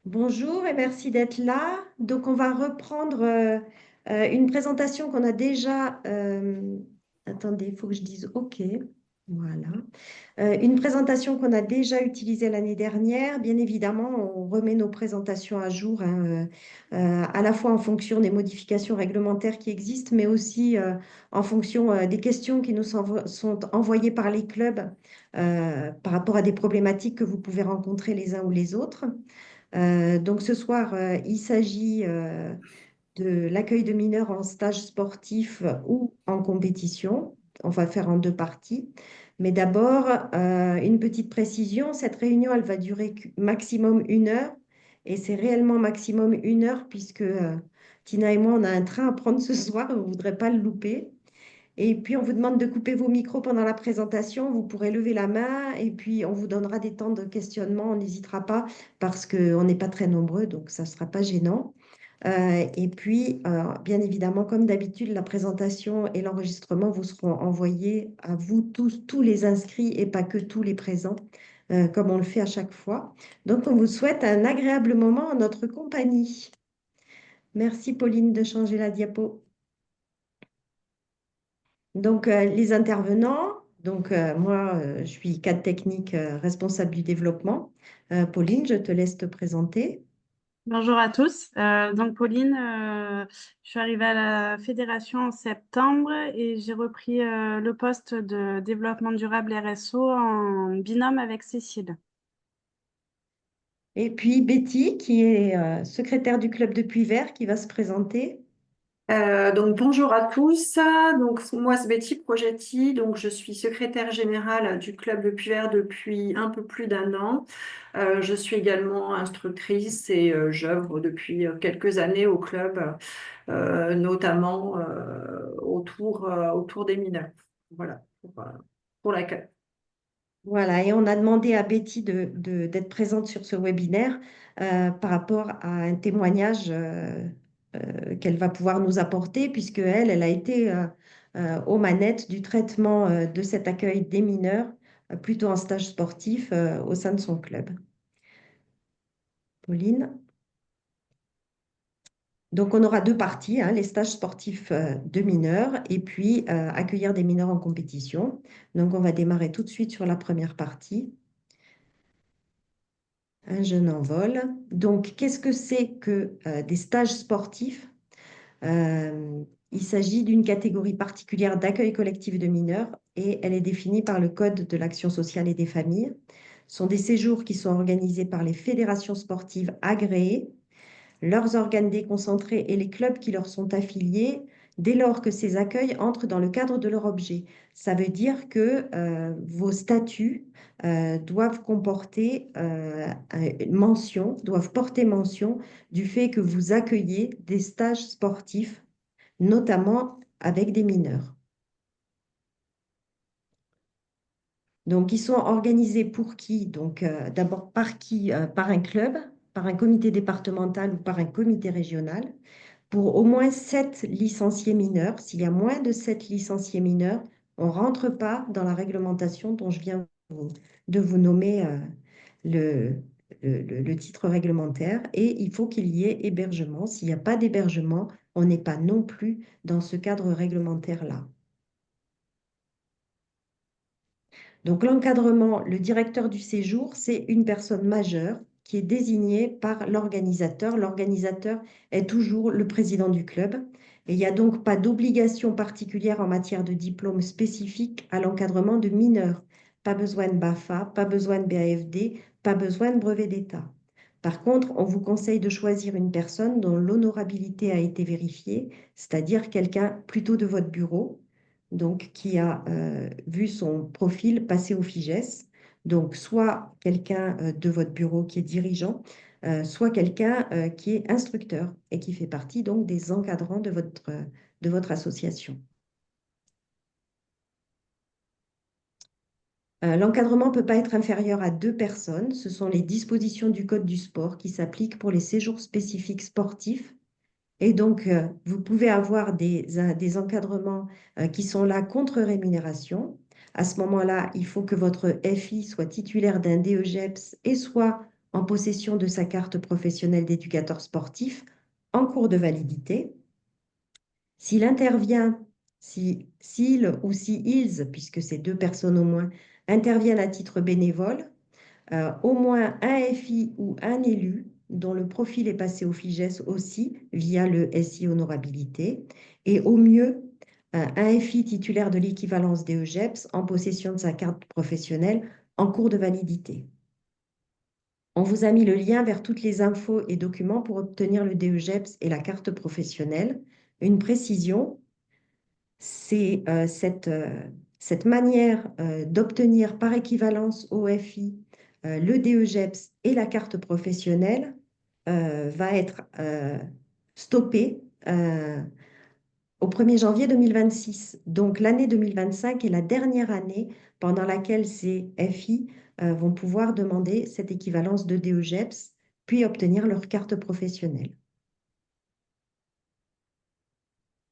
Bonjour et merci d'être là. Donc, on va reprendre une présentation qu'on a déjà. Attendez, il faut que je dise OK. Voilà. Une présentation qu'on a déjà utilisée l'année dernière. Bien évidemment, on remet nos présentations à jour, hein, à la fois en fonction des modifications réglementaires qui existent, mais aussi en fonction des questions qui nous sont envoyées par les clubs par rapport à des problématiques que vous pouvez rencontrer les uns ou les autres. Donc ce soir, il s'agit de l'accueil de mineurs en stage sportif ou en compétition. On va faire en deux parties. Mais d'abord, une petite précision, cette réunion, elle va durer maximum 1 heure. Et c'est réellement maximum 1 heure puisque Tina et moi, on a un train à prendre ce soir et on ne voudrait pas le louper. Et puis, on vous demande de couper vos micros pendant la présentation. Vous pourrez lever la main et puis on vous donnera des temps de questionnement. On n'hésitera pas parce qu'on n'est pas très nombreux, donc ça ne sera pas gênant. Et puis, bien évidemment, comme d'habitude, la présentation et l'enregistrement vous seront envoyés à vous tous les inscrits et pas que tous les présents, comme on le fait à chaque fois. Donc, on vous souhaite un agréable moment en notre compagnie. Merci, Pauline, de changer la diapo. Donc, les intervenants, donc moi, je suis cadre technique responsable du développement. Pauline, je te laisse te présenter. Bonjour à tous. Donc Pauline, je suis arrivée à la fédération en septembre et j'ai repris le poste de développement durable RSO en binôme avec Cécile. Et puis Betty, qui est secrétaire du club de Puy-Vert, qui va se présenter. Donc bonjour à tous. Donc moi c'est Betty Progetti, donc je suis secrétaire générale du club de Puy-Vert depuis un peu plus d'un an. Je suis également instructrice et j'œuvre depuis quelques années au club, notamment autour des mineurs. Voilà pour l'accueil. Voilà, et on a demandé à Betty d'être présente sur ce webinaire par rapport à un témoignage qu'elle va pouvoir nous apporter, puisque elle a été aux manettes du traitement de cet accueil des mineurs, plutôt en stage sportif au sein de son club. Pauline? Donc, on aura deux parties, hein, les stages sportifs de mineurs et puis accueillir des mineurs en compétition. Donc, on va démarrer tout de suite sur la première partie. Un jeune envol. Donc, qu'est-ce que c'est que des stages sportifs? Il s'agit d'une catégorie particulière d'accueil collectif de mineurs et elle est définie par le Code de l'action sociale et des familles. Ce sont des séjours qui sont organisés par les fédérations sportives agréées, leurs organes déconcentrés et les clubs qui leur sont affiliés dès lors que ces accueils entrent dans le cadre de leur objet. Ça veut dire que vos statuts doivent comporter une mention, doivent porter mention du fait que vous accueillez des stages sportifs, notamment avec des mineurs. Donc, ils sont organisés pour qui? Donc, d'abord, par qui? Par un club, par un comité départemental ou par un comité régional, pour au moins 7 licenciés mineurs. S'il y a moins de 7 licenciés mineurs, on ne rentre pas dans la réglementation dont je viens de vous nommer le, le titre réglementaire. Et il faut qu'il y ait hébergement. S'il n'y a pas d'hébergement, on n'est pas non plus dans ce cadre réglementaire-là. Donc l'encadrement, le directeur du séjour, c'est une personne majeure qui est désignée par l'organisateur. L'organisateur est toujours le président du club. Et il n'y a donc pas d'obligation particulière en matière de diplôme spécifique à l'encadrement de mineurs. Pas besoin de BAFA, pas besoin de BAFD, pas besoin de brevet d'État. Par contre, on vous conseille de choisir une personne dont l'honorabilité a été vérifiée, c'est-à-dire quelqu'un plutôt de votre bureau, donc qui a vu son profil passer au FIGES. Donc, soit quelqu'un de votre bureau qui est dirigeant, soit quelqu'un qui est instructeur et qui fait partie donc des encadrants de votre association. L'encadrement ne peut pas être inférieur à 2 personnes. Ce sont les dispositions du Code du sport qui s'appliquent pour les séjours spécifiques sportifs. Et donc, vous pouvez avoir des encadrements qui sont là contre rémunération. À ce moment-là, il faut que votre FI soit titulaire d'un DEGEPS et soit en possession de sa carte professionnelle d'éducateur sportif en cours de validité. S'il intervient, s'il ou si ils, puisque c'est deux personnes au moins, interviennent à titre bénévole, au moins un FI ou un élu dont le profil est passé au FIGES aussi via le SI Honorabilité, et au mieux un FI titulaire de l'équivalence des EGEPS en possession de sa carte professionnelle en cours de validité. On vous a mis le lien vers toutes les infos et documents pour obtenir le DEGEPS et la carte professionnelle. Une précision, c'est cette manière d'obtenir par équivalence au FI le DEGEPS et la carte professionnelle va être stoppée au 1er janvier 2026. Donc l'année 2025 est la dernière année pendant laquelle ces FI vont pouvoir demander cette équivalence de DEGEPS puis obtenir leur carte professionnelle.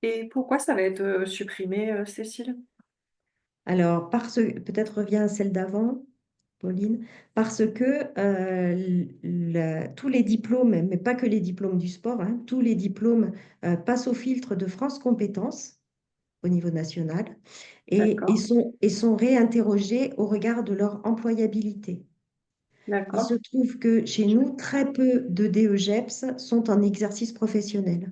Et pourquoi ça va être supprimé, Cécile? Alors, peut-être revient à celle d'avant, Pauline, parce que tous les diplômes, mais pas que les diplômes du sport, hein, tous les diplômes passent au filtre de France Compétences au niveau national D'accord, et sont réinterrogés au regard de leur employabilité. Il se d'accord, trouve que chez nous, très peu de DEGEPS sont en exercice professionnel.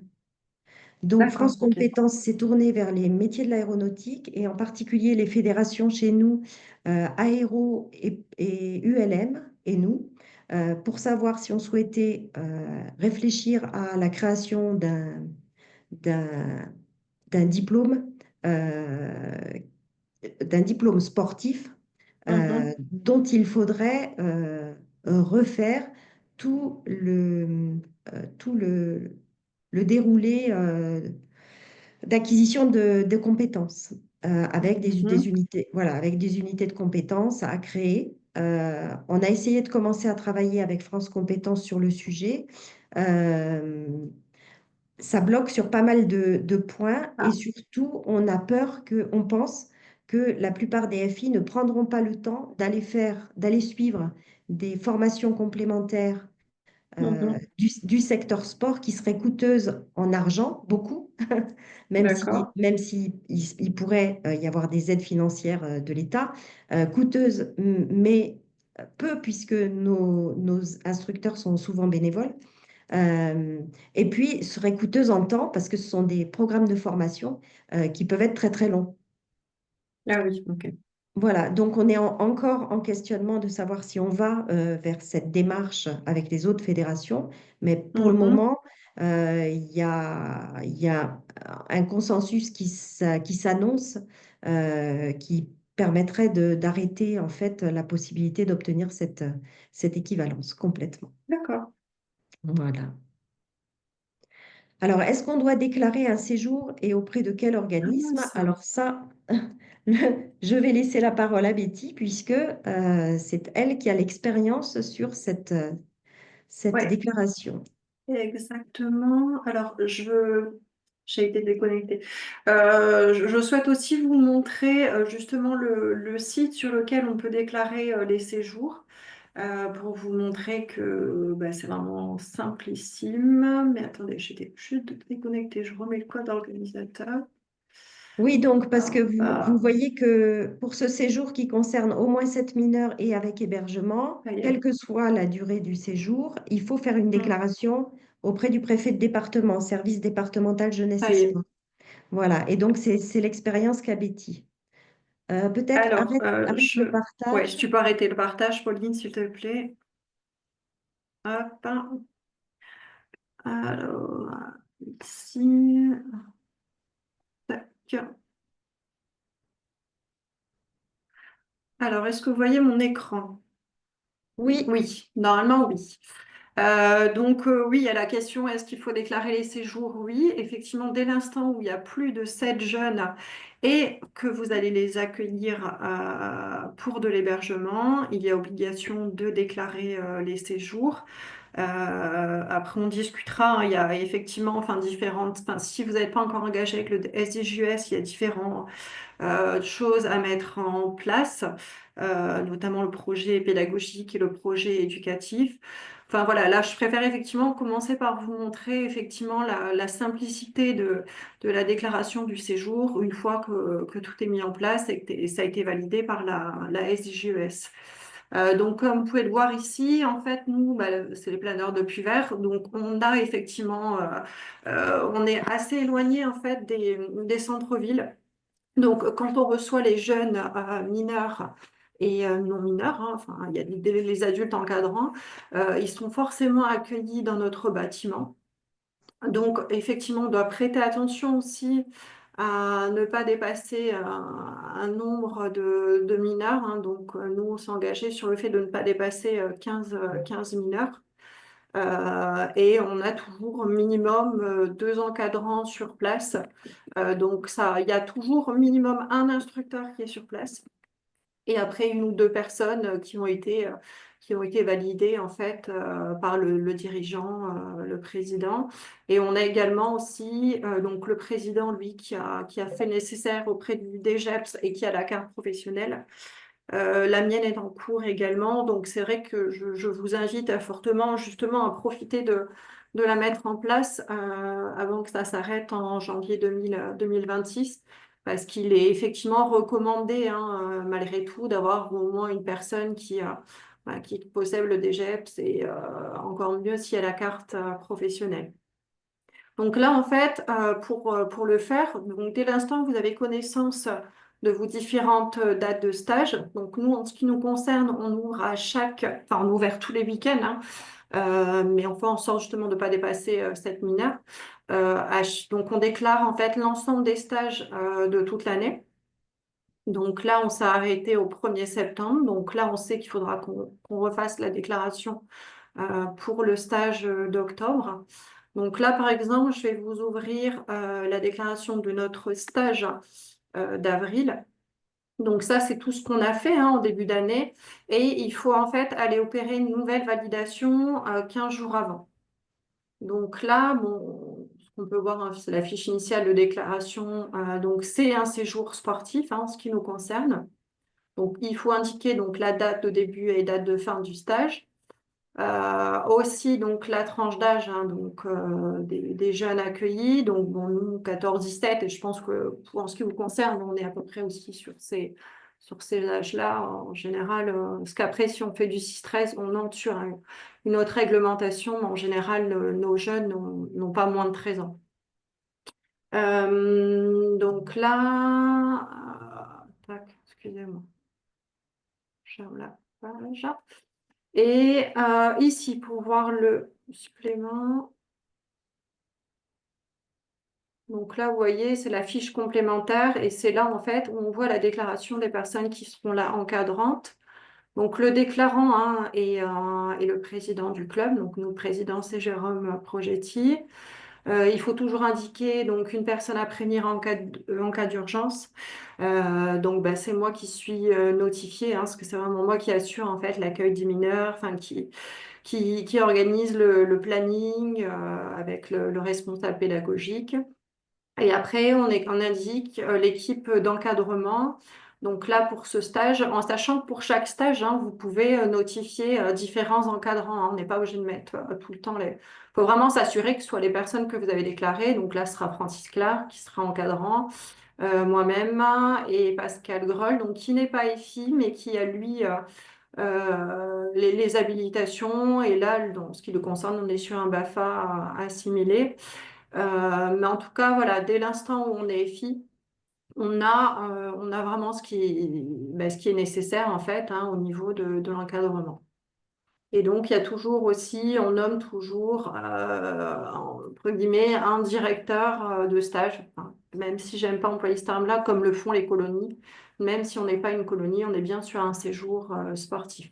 Donc, d'accord, France ok. Compétences s'est tournée vers les métiers de l'aéronautique et en particulier les fédérations chez nous, Aéro et ULM et nous, pour savoir si on souhaitait réfléchir à la création d'un, d'un diplôme, euh, d'un diplôme sportif Mhm, dont il faudrait refaire tout le déroulé d'acquisition de compétences avec des mhm, unités, voilà, avec des unités de compétences à créer. On a essayé de commencer à travailler avec France Compétences sur le sujet. Euh, Ça bloque sur pas mal de points et ah, surtout, on pense que la plupart des FI ne prendront pas le temps d'aller suivre des formations complémentaires mhm, du secteur sport qui seraient coûteuses en argent, beaucoup, d'accord, même si il pourrait y avoir des aides financières de l'État, coûteuses, mais peu puisque nos instructeurs sont souvent bénévoles. Euh, et puis, seraient coûteuses en temps parce que ce sont des programmes de formation qui peuvent être très, très longs. ah oui, ok. Voilà, donc on est encore en questionnement de savoir si on va vers cette démarche avec les autres fédérations, mais pour le Mhm, moment, il y a un consensus qui s'annonce, qui permettrait d'arrêter en fait la possibilité d'obtenir cette équivalence complètement. d'accord. Voilà. Alors, est-ce qu'on doit déclarer un séjour et auprès de quel Ah, organisme? ça. Alors ça, je vais laisser la parole à Betty puisque c'est elle qui a l'expérience sur cette Ouais, déclaration. exactement. Alors, j'ai été déconnectée. Je souhaite aussi vous montrer justement le site sur lequel on peut déclarer les séjours pour vous montrer que bah, c'est vraiment simplissime. Mais attendez, j'étais juste déconnectée. Je remets le code organisateur. Oui, donc parce que Hop, vous voyez que pour ce séjour qui concerne au moins 7 mineurs et avec hébergement, ça y quelle est. que soit la durée du séjour, il faut faire une Hmm, déclaration auprès du préfet de département, service départemental jeunesse ça et y est. sport. Voilà, et donc c'est l'expérience qu'a Betty. Peut-être Alors, arrête le ouais, partage. si tu peux arrêter le partage, Pauline, s'il te plaît. Hop. Alors, ici. Tac. Alors, est-ce que vous voyez mon écran? Oui, Oui, normalement, oui. Oui, il y a la question, est-ce qu'il faut déclarer les séjours? Oui, effectivement, dès l'instant où il y a plus de 7 jeunes et que vous allez les accueillir pour de l'hébergement, il y a obligation de déclarer les séjours. Après, on discutera, hein, il y a effectivement si vous n'êtes pas encore engagé avec le SDJUS, il y a différents choses à mettre en place. notamment le projet pédagogique et le projet éducatif. Enfin voilà, là je préfère effectivement commencer par vous montrer effectivement la simplicité de la déclaration du séjour une fois que tout est mis en place et ça a été validé par la SDGES. Donc, comme vous pouvez le voir ici, en fait, nous, bah, c'est les planeurs de Puyvert. Donc, on a effectivement, on est assez éloigné en fait des centres-villes. Donc, quand on reçoit les jeunes mineurs et non mineurs, hein, enfin, il y a les adultes encadrants, ils sont forcément accueillis dans notre bâtiment. Donc, effectivement, on doit prêter attention aussi à ne pas dépasser un nombre de mineurs, hein. Donc, nous, on s'est engagé sur le fait de ne pas dépasser 15 mineurs. Et on a toujours minimum 2 encadrants sur place. Donc, ça, il y a toujours minimum un instructeur qui est sur place. Et après, 1 ou 2 personnes qui ont été validées en fait par le dirigeant, le président. Et on a également aussi donc le président, lui, qui a fait le nécessaire auprès du DGEPS et qui a la carte professionnelle. La mienne est en cours également, donc c'est vrai que je vous invite fortement justement à profiter de la mettre en place avant que ça s'arrête en janvier 2026, parce qu'il est effectivement recommandé, hein, malgré tout, d'avoir au moins une personne bah, qui possède le DGEPS et encore mieux si elle a la carte professionnelle. Donc là, en fait, pour le faire, donc dès l'instant que vous avez connaissance de vos différentes dates de stage, donc nous, en ce qui nous concerne, on ouvre enfin, on ouvre tous les week-ends, hein, mais on fait en sorte justement de ne pas dépasser 7 mineurs. Donc on déclare en fait l'ensemble des stages de toute l'année. Donc là, on s'est arrêté au 1er septembre. Donc là, on sait qu'il faudra qu'on refasse la déclaration pour le stage d'octobre. Donc là, par exemple, je vais vous ouvrir la déclaration de notre stage d'avril. Donc ça, c'est tout ce qu'on a fait, hein, en début d'année. Et il faut en fait aller opérer une nouvelle validation 15 jours avant. Donc là, bon, ce qu'on peut voir, hein, c'est la fiche initiale de déclaration. Donc c'est un séjour sportif, hein, en ce qui nous concerne. Donc il faut indiquer donc, la date de début et date de fin du stage. Aussi donc la tranche d'âge, hein, donc des jeunes accueillis, donc bon, nous 14-17, et je pense que en ce qui vous concerne, on est à peu près aussi sur ces âges-là en général, parce qu'après si on fait du 6-13, on entre sur une autre réglementation, mais en général nos jeunes n'ont pas moins de 13 ans. Donc là, tac, excusez-moi, je ferme la page. Et ici, pour voir le supplément, donc là, vous voyez, c'est la fiche complémentaire et c'est là, en fait, où on voit la déclaration des personnes qui seront là encadrantes. Donc, le déclarant, hein, est le président du club. Donc, notre président, c'est Jérôme Progetti. Il faut toujours indiquer donc, une personne à prévenir en cas d'urgence. Donc, bah, c'est moi qui suis notifiée, hein, parce que c'est vraiment moi qui assure en fait l'accueil des mineurs, enfin qui organise le planning avec le responsable pédagogique. Et après, on indique l'équipe d'encadrement. Donc là, pour ce stage, en sachant que pour chaque stage, hein, vous pouvez notifier différents encadrants, hein. On n'est pas obligé de mettre tout le temps les... Il faut vraiment s'assurer que ce soit les personnes que vous avez déclarées. Donc là, ce sera Francis Clark qui sera encadrant, moi-même et Pascal Groll, donc qui n'est pas EFI, mais qui a lui les habilitations. Et là, dans ce qui le concerne, on est sur un BAFA assimilé. Mais en tout cas, voilà, dès l'instant où on est EFI, on a vraiment ce qui est nécessaire en fait, hein, au niveau de l'encadrement. Et donc, il y a toujours aussi, on nomme toujours, entre guillemets, un directeur de stage, enfin, même si j'aime pas employer ce terme-là, comme le font les colonies. Même si on n'est pas une colonie, on est bien sur un séjour sportif.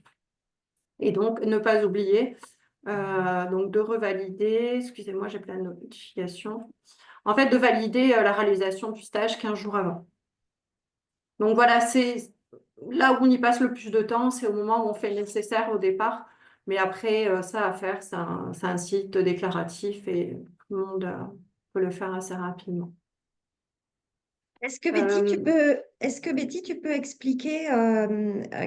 Et donc, ne pas oublier donc de revalider, excusez-moi, j'ai plein de notifications, en fait, de valider la réalisation du stage 15 jours avant. Donc voilà, c'est là où on y passe le plus de temps, c'est au moment où on fait le nécessaire au départ. Mais après, ça à faire, c'est un site déclaratif et tout le monde peut le faire assez rapidement. Euh, Est-ce que Betty, tu peux expliquer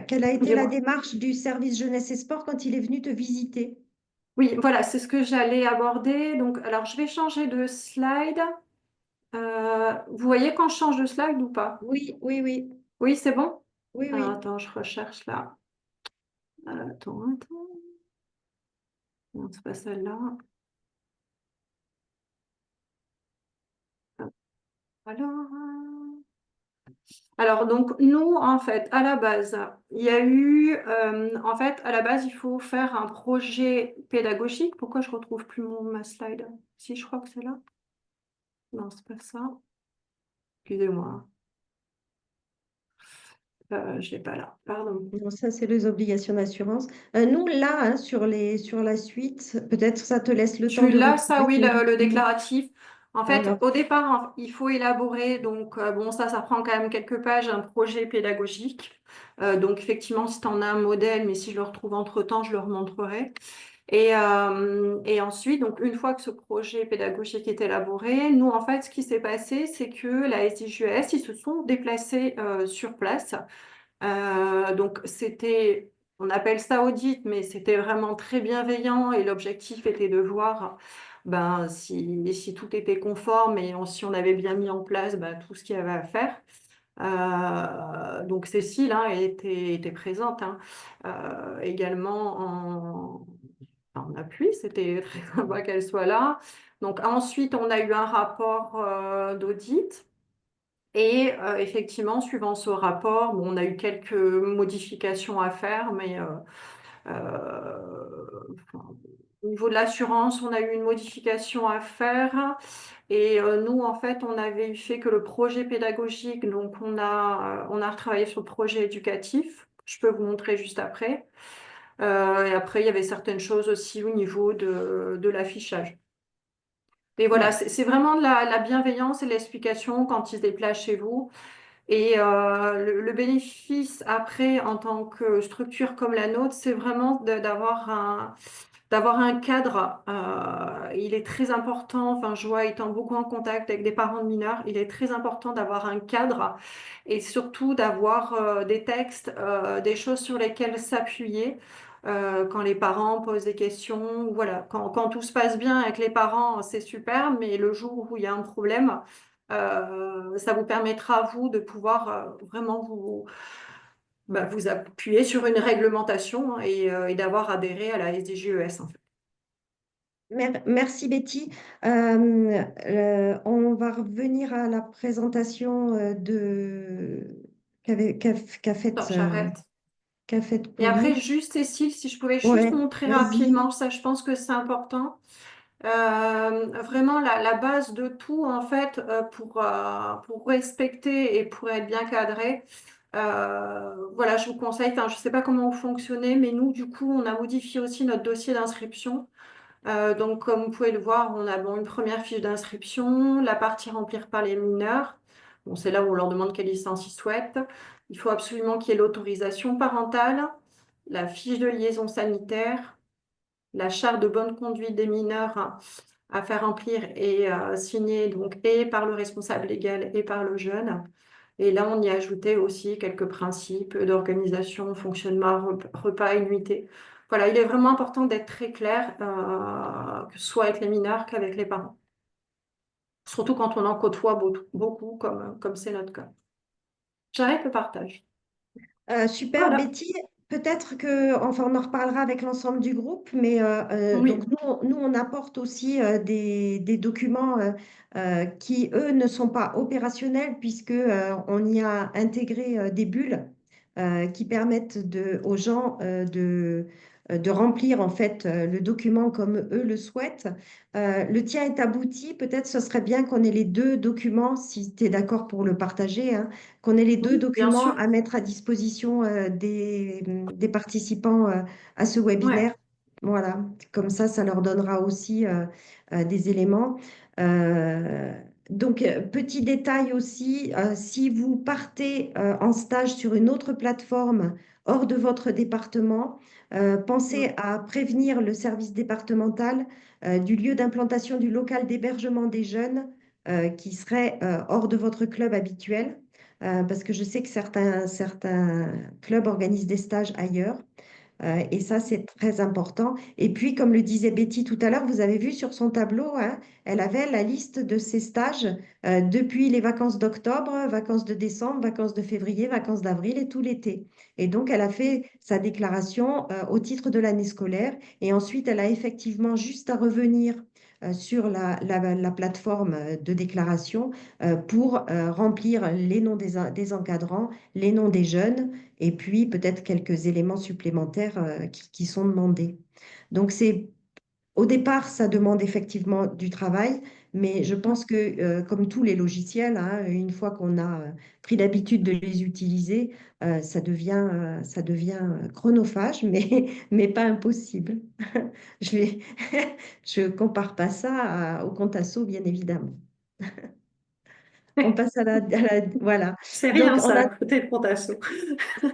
quelle a été la Dis-moi. démarche du service jeunesse et sport quand il est venu te visiter? Oui, voilà, c'est ce que j'allais aborder. Donc, alors, je vais changer de slide. Vous voyez quand je change de slide ou pas? Oui, oui, oui, Oui, c'est bon? oui, Alors, oui. attends, je recherche là. Attends. Non, c'est pas celle-là. Alors, donc, nous, en fait, à la base, il y a eu, en fait, à la base, il faut faire un projet pédagogique. Pourquoi je retrouve plus ma slide? Si, je crois que c'est là. Non, c'est pas ça. Excusez-moi. Je l'ai pas là. Pardon. Non, ça, c'est les obligations d'assurance. Nous, là, hein, sur la suite, peut-être ça te laisse le temps Tu de l'as, ça, retrouver oui, ton le document. déclaratif. En fait, Alors, au départ, il faut élaborer, donc bon, ça prend quand même quelques pages, un projet pédagogique. Donc, effectivement, si tu en as un modèle, mais si je le retrouve entre-temps, je le remontrerai. Et ensuite, donc, une fois que ce projet pédagogique est élaboré, nous, en fait, ce qui s'est passé, c'est que la SDJES, ils se sont déplacés sur place. Donc, on appelle ça audit, mais c'était vraiment très bienveillant et l'objectif était de voir ben, si tout était conforme et si on avait bien mis en place ben, tout ce qu'il y avait à faire. Donc, Cécile hein, était présente hein, également en appui, c'était très sympa qu'elle soit là. Donc, ensuite, on a eu un rapport d'audit. Et effectivement, suivant ce rapport, bon, on a eu quelques modifications à faire, mais enfin, au niveau de l'assurance, on a eu une modification à faire. Et nous, en fait, on avait fait que le projet pédagogique, donc on a retravaillé sur le projet éducatif. Je peux vous montrer juste après. Et après, il y avait certaines choses aussi au niveau de l'affichage. Et voilà, ouais. c'est vraiment de la bienveillance et de l'explication quand ils se déplacent chez vous. Et le bénéfice après, en tant que structure comme la nôtre, c'est vraiment d'avoir un cadre. Il est très important, enfin, je vois, étant beaucoup en contact avec des parents de mineurs, il est très important d'avoir un cadre et surtout d'avoir des textes, des choses sur lesquelles s'appuyer. Quand les parents posent des questions, voilà, quand tout se passe bien avec les parents, c'est super, mais le jour où il y a un problème, ça vous permettra, vous, de pouvoir vraiment vous appuyer sur une réglementation hein, et d'avoir adhéré à la SDGES, en fait. Merci Betty. On va revenir à la présentation qu'a Attends, faite j'arrête. Et après, Pauline. juste Cécile, si je pouvais juste Ouais, montrer vas-y. rapidement, ça, je pense que c'est important. Vraiment, la base de tout, en fait, pour respecter et pour être bien cadré, voilà, je vous conseille, enfin, je ne sais pas comment vous fonctionnez, mais nous, du coup, on a modifié aussi notre dossier d'inscription. Donc, comme vous pouvez le voir, on a bon, une première fiche d'inscription, la partie remplir par les mineurs. Bon, c'est là où on leur demande quelle licence ils souhaitent. Il faut absolument qu'il y ait l'autorisation parentale, la fiche de liaison sanitaire, la charte de bonne conduite des mineurs à faire remplir et signer donc et par le responsable légal et par le jeune. Et là, on y a ajouté aussi quelques principes d'organisation, fonctionnement, repas et nuitée. Voilà, il est vraiment important d'être très clair, que ce soit avec les mineurs qu'avec les parents. Surtout quand on en côtoie beaucoup, comme c'est notre cas. J'arrête le partage. Super, Voilà. Betty. Peut-être que, enfin, on en reparlera avec l'ensemble du groupe, mais donc Oui, nous, on apporte aussi des documents qui, eux, ne sont pas opérationnels puisque on y a intégré des bulles qui permettent aux gens de remplir en fait le document comme eux le souhaitent. Le tien est abouti. Peut-être ce serait bien qu'on ait les deux documents, si tu es d'accord pour le partager, hein, qu'on ait les deux oui, bien documents sûr. à mettre à disposition des participants à ce Ouais. webinaire. Voilà, comme ça leur donnera aussi des éléments. Euh, Petit détail aussi, si vous partez en stage sur une autre plateforme hors de votre département, pensez Mm. à prévenir le service départemental du lieu d'implantation du local d'hébergement des jeunes qui seraient hors de votre club habituel, parce que je sais que certains clubs organisent des stages ailleurs. Et ça, c'est très important. Et puis, comme le disait Betty tout à l'heure, vous avez vu sur son tableau, hein, elle avait la liste de ses stages depuis les vacances d'octobre, vacances de décembre, vacances de février, vacances d'avril et tout l'été. Et donc, elle a fait sa déclaration au titre de l'année scolaire. Et ensuite, elle a effectivement juste à revenir sur la plateforme de déclaration pour remplir les noms des encadrants, les noms des jeunes et puis peut-être quelques éléments supplémentaires qui sont demandés. Donc, au départ, ça demande effectivement du travail, mais je pense que, comme tous les logiciels, hein, une fois qu'on a pris l'habitude de les utiliser, ça devient chronophage, mais pas impossible. Je vais, je compare pas ça au compte asso, bien évidemment. On passe voilà. C'est Donc, rien on ça, a à côté de Contasso.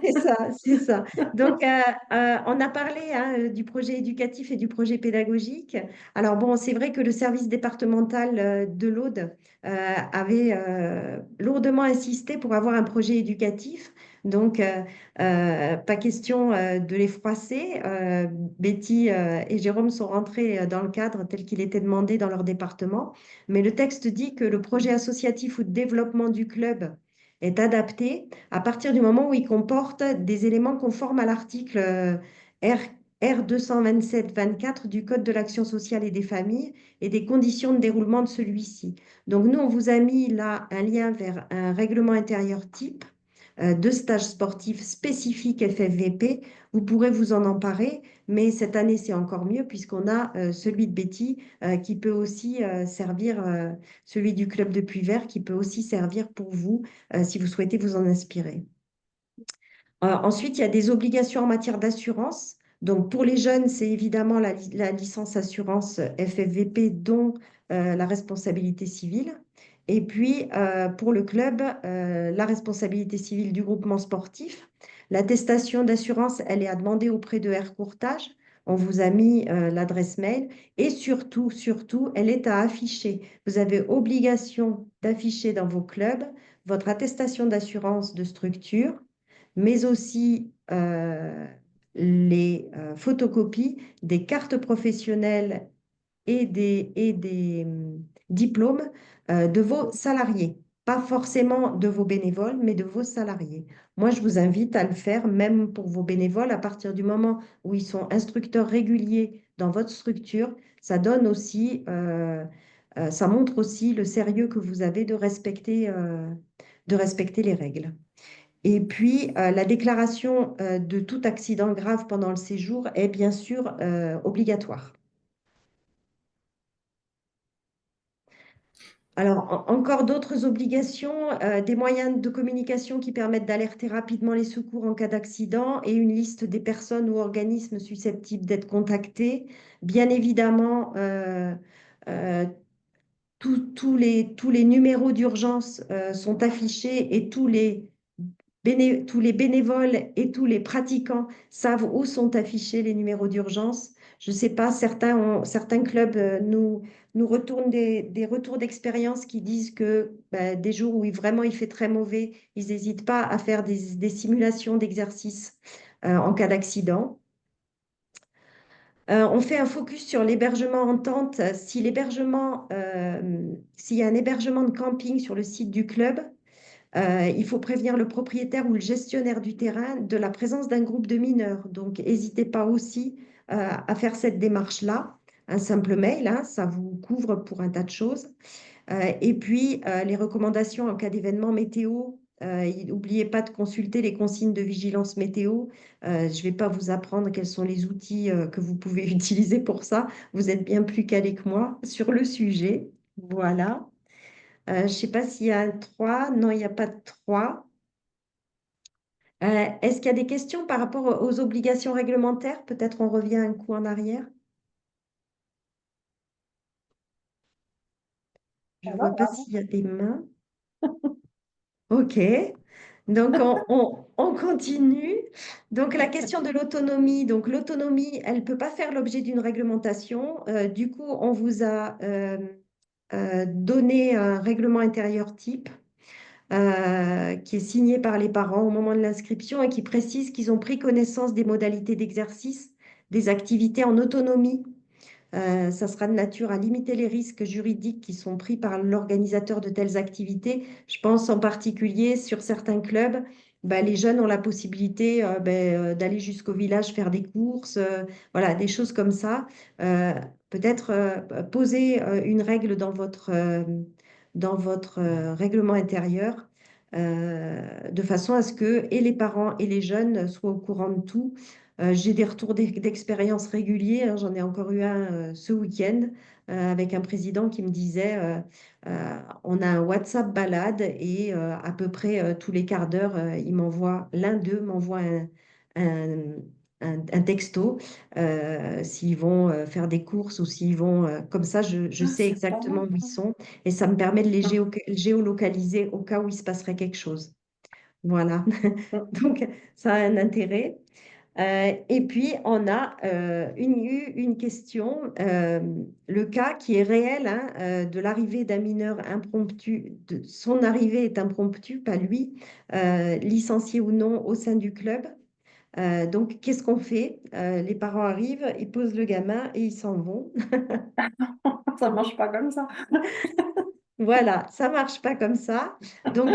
C'est ça, c'est ça. Donc, on a parlé hein, du projet éducatif et du projet pédagogique. Alors, bon, c'est vrai que le service départemental de l'Aude avait lourdement insisté pour avoir un projet éducatif. Donc, pas question de les froisser. Betty et Jérôme sont rentrés dans le cadre tel qu'il était demandé dans leur département. Mais le texte dit que le projet associatif ou de développement du club est adapté à partir du moment où il comporte des éléments conformes à l'article R, R227-24 du Code de l'action sociale et des familles et des conditions de déroulement de celui-ci. Donc nous, on vous a mis là un lien vers un règlement intérieur type de stage sportif spécifique FFVP. Vous pourrez vous en emparer, mais cette année, c'est encore mieux puisqu'on a celui de Betty qui peut aussi servir, celui du club de Puy-Vert qui peut aussi servir pour vous si vous souhaitez vous en inspirer. Ensuite, il y a des obligations en matière d'assurance. Donc, pour les jeunes, c'est évidemment la licence assurance FFVP, dont la responsabilité civile. Et puis, pour le club, la responsabilité civile du groupement sportif. L'attestation d'assurance, elle est à demander auprès de Air Courtage. On vous a mis l'adresse mail. Et surtout, surtout, elle est à afficher. Vous avez obligation d'afficher dans vos clubs votre attestation d'assurance de structure mais aussi les photocopies des cartes professionnelles et des diplômes de vos salariés. Pas forcément de vos bénévoles, mais de vos salariés. Moi, je vous invite à le faire, même pour vos bénévoles, à partir du moment où ils sont instructeurs réguliers dans votre structure. Ça donne aussi, ça montre aussi le sérieux que vous avez de respecter les règles. Et puis, la déclaration de tout accident grave pendant le séjour est bien sûr obligatoire. Alors, encore d'autres obligations, des moyens de communication qui permettent d'alerter rapidement les secours en cas d'accident et une liste des personnes ou organismes susceptibles d'être contactés. Bien évidemment, euh, tous les numéros d'urgence sont affichés et tous les bénévoles et tous les pratiquants savent où sont affichés les numéros d'urgence. Je ne sais pas, certains clubs nous retournent des retours d'expérience qui disent que des jours où vraiment il fait très mauvais, ils n'hésitent pas à faire des simulations d'exercice en cas d'accident. On fait un focus sur l'hébergement en tente. S'il y a un hébergement de camping sur le site du club, il faut prévenir le propriétaire ou le gestionnaire du terrain de la présence d'un groupe de mineurs. Donc, n'hésitez pas aussi à faire cette démarche-là. Un simple mail, hein, ça vous couvre pour un tas de choses. Et puis, les recommandations en cas d'événement météo. N'oubliez pas de consulter les consignes de vigilance météo. Je ne vais pas vous apprendre quels sont les outils que vous pouvez utiliser pour ça. Vous êtes bien plus calé que moi sur le sujet. Voilà. Je ne sais pas s'il y a un 3. Non, il n'y a pas de 3. Est-ce qu'il y a des questions par rapport aux obligations réglementaires? Peut-être on revient un coup en arrière. Je ne vois pas s'il y a des mains. OK. Donc, on continue. Donc, la question de l'autonomie. Donc, l'autonomie, elle ne peut pas faire l'objet d'une réglementation. Du coup, on vous a donner un règlement intérieur type qui est signé par les parents au moment de l'inscription et qui précise qu'ils ont pris connaissance des modalités d'exercice, des activités en autonomie. Ça sera de nature à limiter les risques juridiques qui sont pris par l'organisateur de telles activités. Je pense en particulier sur certains clubs, ben, les jeunes ont la possibilité d'aller jusqu'au village faire des courses, voilà, des choses comme ça. Peut-être poser une règle dans votre règlement intérieur de façon à ce que et les parents et les jeunes soient au courant de tout. J'ai des retours d'expérience réguliers, hein. J'en ai encore eu un ce week-end avec un président qui me disait on a un WhatsApp balade et à peu près tous les quarts d'heure, l'un d'eux m'envoie un, un texto s'ils vont faire des courses ou s'ils vont. Comme ça, je Ah, sais c'est pas exactement mal, où ils ça. sont et ça me permet de les Ah, géolocaliser au cas où il se passerait quelque chose. Voilà. ah, Donc, ça a un intérêt. Et puis, on a eu une question, le cas qui est réel hein, de l'arrivée d'un mineur impromptu, son arrivée est impromptue, pas lui, licencié ou non au sein du club. Donc, qu'est-ce qu'on fait? Les parents arrivent, ils posent le gamin et ils s'en vont. ça marche pas comme ça. Voilà, ça marche pas comme ça. Donc,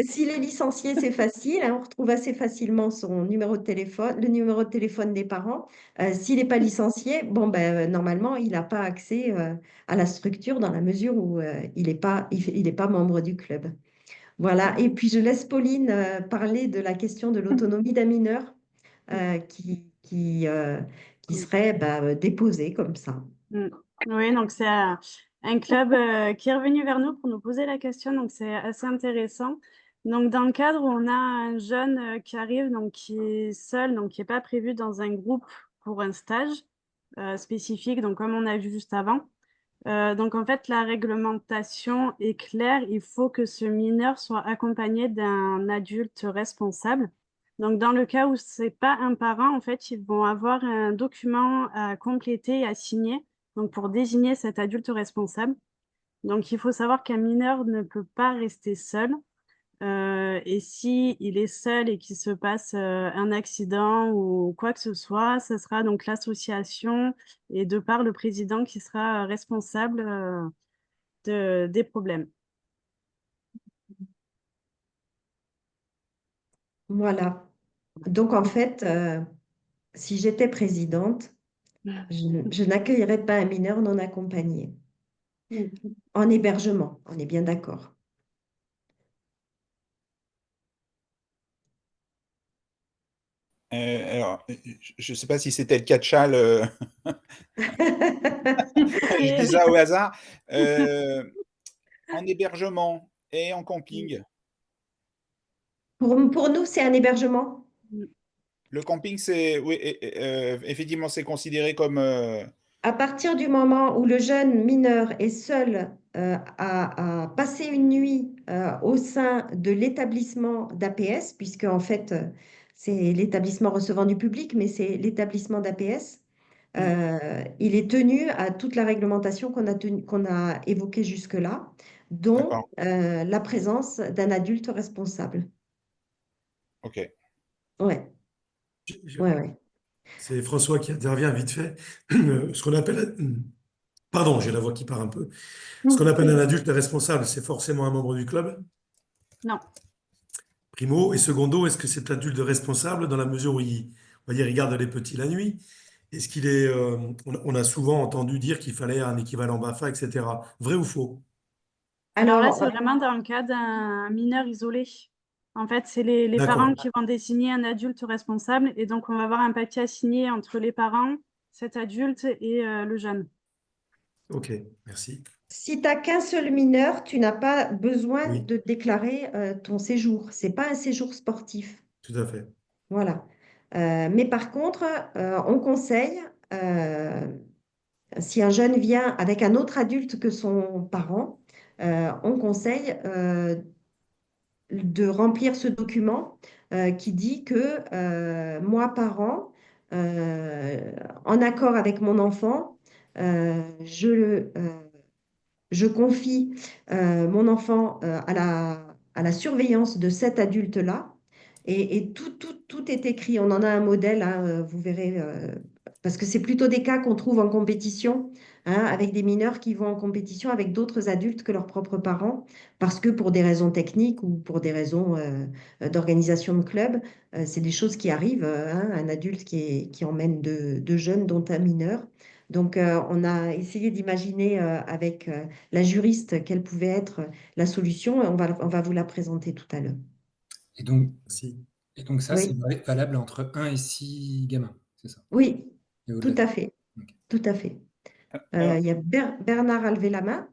s'il est licencié, c'est facile, hein, on retrouve assez facilement son numéro de téléphone, le numéro de téléphone des parents. S'il n'est pas licencié, bon, ben, normalement, il n'a pas accès à la structure dans la mesure où il est pas membre du club. Voilà. Et puis, je laisse Pauline parler de la question de l'autonomie d'un mineur qui serait déposé comme ça. Mm. Oui, donc c'est un club qui est revenu vers nous pour nous poser la question, donc c'est assez intéressant. Donc dans le cadre où on a un jeune qui arrive, donc qui est seul, donc qui n'est pas prévu dans un groupe pour un stage spécifique, donc comme on a vu juste avant. Donc en fait, la réglementation est claire, il faut que ce mineur soit accompagné d'un adulte responsable. Donc dans le cas où c'est pas un parent, en fait, ils vont avoir un document à compléter et à signer, donc pour désigner cet adulte responsable. Donc il faut savoir qu'un mineur ne peut pas rester seul. Et si il est seul et qu'il se passe un accident ou quoi que ce soit, ce sera donc l'association et de par le président qui sera responsable des problèmes. Voilà. Donc, en fait, si j'étais présidente, je n'accueillerais pas un mineur non accompagné en hébergement. On est bien d'accord. Alors, je ne sais pas si c'était le cas de Châle, je dis Et- ça au hasard. Euh, En hébergement et en camping. Pour nous, c'est un hébergement. Le camping, c'est, oui, effectivement, c'est considéré comme. À partir du moment où le jeune mineur est seul à passer une nuit au sein de l'établissement d'APS, puisque en fait, c'est l'établissement recevant du public, mais c'est l'établissement d'APS, Hmm, il est tenu à toute la réglementation qu'on a évoquée jusque-là, dont d'accord, la présence d'un adulte responsable. ok. Ouais, Je- je- ouais, ouais. C'est François qui intervient vite fait. Ce qu'on appelle, pardon, j'ai la voix qui part un peu. Ce qu'on appelle un adulte responsable, c'est forcément un membre du club, Non. primo. Et secondo, est-ce que cet adulte responsable, dans la mesure où on va dire, il garde les petits la nuit, est-ce qu'il est, on a souvent entendu dire qu'il fallait un équivalent BAFA, etc. Vrai ou faux? Alors là, Alors, c'est vraiment dans le cas d'un mineur isolé. En fait, c'est les parents D'accord. qui vont désigner un adulte responsable et donc on va avoir un papier à signer entre les parents, cet adulte et le jeune. Ok, merci. si tu n'as qu'un seul mineur, tu n'as pas besoin Oui, de déclarer ton séjour. C'est pas un séjour sportif. tout à fait. Voilà. Mais par contre, on conseille, euh, si un jeune vient avec un autre adulte que son parent, on conseille de remplir ce document qui dit que moi, parent, en accord avec mon enfant, je je confie mon enfant à la surveillance de cet adulte-là. Et tout est écrit. On en a un modèle, hein, vous verrez, parce que c'est plutôt des cas qu'on trouve en compétition, hein, avec des mineurs qui vont en compétition avec d'autres adultes que leurs propres parents, parce que pour des raisons techniques ou pour des raisons d'organisation de club, c'est des choses qui arrivent, hein, un adulte qui emmène deux jeunes, dont un mineur. Donc, on a essayé d'imaginer avec la juriste quelle pouvait être la solution et on va vous la présenter tout à l'heure. Et donc, Merci. ça, c'est Oui, valable entre 1 et 6 gamins, c'est ça? oui, Et tout au-delà. à fait, Ok. tout à fait. Alors, Il y a Bernard a levé la main.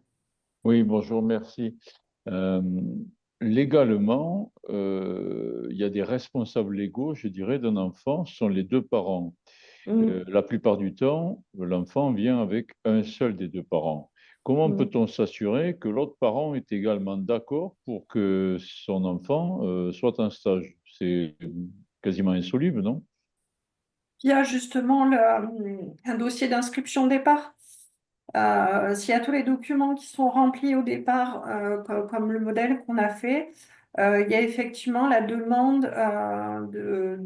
Oui, bonjour, merci. Euh, légalement, il y a des responsables légaux, je dirais, d'un enfant, ce sont les deux parents. Mm, La plupart du temps, l'enfant vient avec un seul des deux parents. Comment mm. peut-on s'assurer que l'autre parent est également d'accord pour que son enfant soit en stage? C'est quasiment insoluble, non? Il y a justement un dossier d'inscription de départ. S'il y a tous les documents qui sont remplis au départ, comme le modèle qu'on a fait, il y a effectivement la demande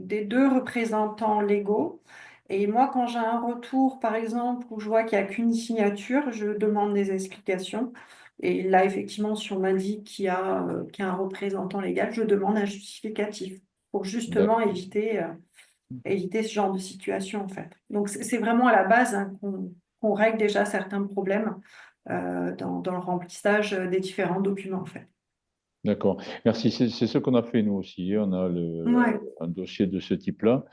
des deux représentants légaux. Et moi, quand j'ai un retour, par exemple, où je vois qu'il n'y a qu'une signature, je demande des explications. Et là, effectivement, si on m'indique qu'il y a un représentant légal, je demande un justificatif pour justement D'accord. éviter ce genre de situation, en fait. Donc, c'est vraiment à la base, hein, qu'on règle déjà certains problèmes dans le remplissage des différents documents, en fait. D'accord. Merci. C'est ce qu'on a fait nous aussi. On a Ouais. un dossier de ce type-là.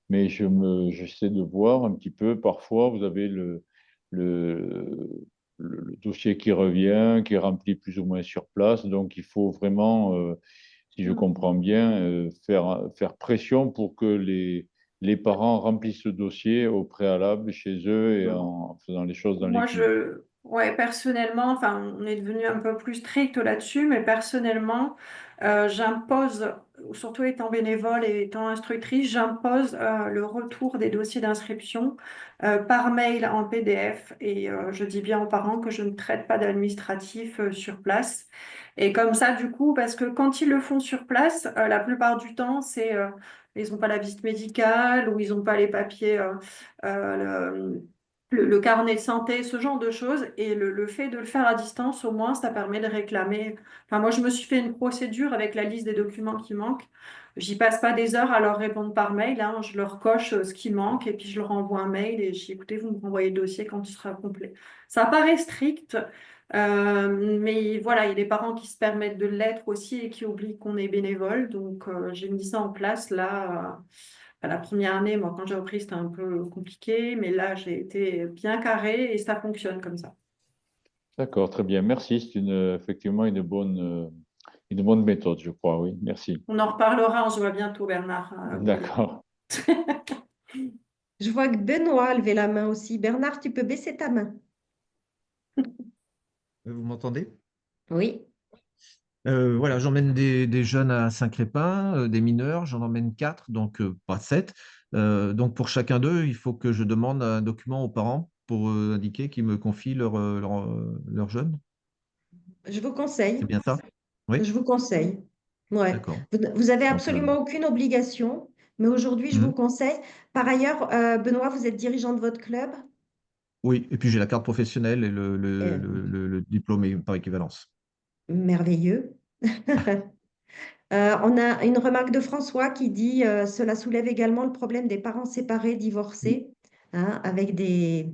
Mais j'essaie de voir un petit peu. Parfois, vous avez le, le dossier qui revient, qui est rempli plus ou moins sur place. Donc, il faut vraiment, si je comprends bien, faire pression pour que les parents remplissent le dossier au préalable chez eux et en faisant les choses dans les Moi, clous. ouais, personnellement, enfin, on est devenu un peu plus strict là-dessus, mais personnellement, j'impose, surtout étant bénévole et étant instructrice, j'impose le retour des dossiers d'inscription par mail en PDF et je dis bien aux parents que je ne traite pas d'administratif sur place. Et comme ça, du coup, parce que quand ils le font sur place, la plupart du temps, ils n'ont pas la visite médicale ou ils n'ont pas les papiers. Euh, le carnet de santé, ce genre de choses. Et le fait de le faire à distance, au moins, ça permet de réclamer. Enfin, moi, je me suis fait une procédure avec la liste des documents qui manquent. J'y passe pas des heures à leur répondre par mail, hein. Je leur coche ce qui manque et puis je leur envoie un mail et je dis, écoutez, vous me renvoyez le dossier quand il sera complet. Ça paraît strict, mais voilà, il y a des parents qui se permettent de l'être aussi et qui oublient qu'on est bénévole. Donc, j'ai mis ça en place là. La première année, moi, quand j'ai repris, c'était un peu compliqué, mais là, j'ai été bien carré et ça fonctionne comme ça. D'accord, très bien. Merci. C'est effectivement une bonne méthode, je crois. Oui, merci. On en reparlera, on se voit bientôt, Bernard. D'accord. Je vois que Benoît a levé la main aussi. Bernard, tu peux baisser ta main. Vous m'entendez? Oui. Voilà, j'emmène des jeunes à Saint-Crépin, des mineurs, j'en emmène 4, donc pas 7. Donc pour chacun d'eux, il faut que je demande un document aux parents pour indiquer qu'ils me confient leur jeune. Je vous C'est conseille. bien ça? Oui, Je vous conseille. Ouais. d'accord. Vous avez Donc, absolument aucune obligation, mais aujourd'hui, je vous mhm. conseille. Par ailleurs, Benoît, vous êtes dirigeant de votre club. Oui, et puis j'ai la carte professionnelle et Euh, le diplôme par équivalence. Merveilleux. On a une remarque de François qui dit cela soulève également le problème des parents séparés, divorcés, hein, avec des